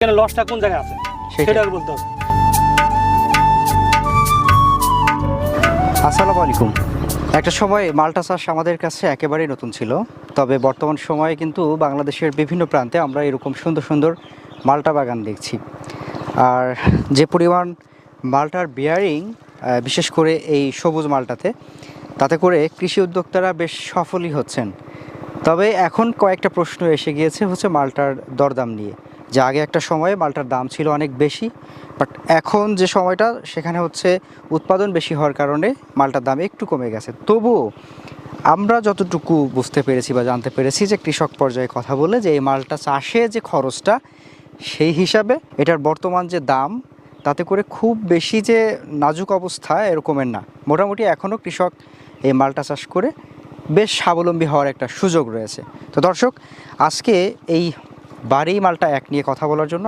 এখানে লসটা কোন জায়গায় আছে সেটা বলতে হবে। আসসালামু আলাইকুম। একটা সময় মাল্টা চাষ আমাদের কাছে একেবারেই নতুন ছিল, তবে বর্তমান সময়ে কিন্তু বাংলাদেশের বিভিন্ন প্রান্তে আমরা এরকম সুন্দর সুন্দর মাল্টা বাগান দেখছি। আর যে পরিমাণ মাল্টার বিয়ারিং, বিশেষ করে এই সবুজ মাল্টাতে, তাতে করে কৃষি উদ্যোক্তারা বেশ সফলই হচ্ছেন। তবে এখন কয়েকটা প্রশ্ন এসে গিয়েছে হচ্ছে মাল্টার দরদাম নিয়ে। যে আগে একটা সময়ে মাল্টার দাম ছিল অনেক বেশি, বাট এখন যে সময়টা সেখানে হচ্ছে উৎপাদন বেশি হওয়ার কারণে মাল্টার দাম একটু কমে গেছে। তবুও আমরা যতটুকু বুঝতে পেরেছি বা জানতে পেরেছি যে কৃষক পর্যায়ে কথা বলে যে এই মাল্টা চাষে যে খরচটা, সেই হিসাবে এটার বর্তমান যে দাম, তাতে করে খুব বেশি যে নাজুক অবস্থা এরকমের না। মোটামুটি এখনও কৃষক এই মাল্টা চাষ করে বেশ স্বাবলম্বী হওয়ার একটা সুযোগ রয়েছে। তো দর্শক, আজকে এই বাড়ি মাল্টা এক নিয়ে কথা বলার জন্য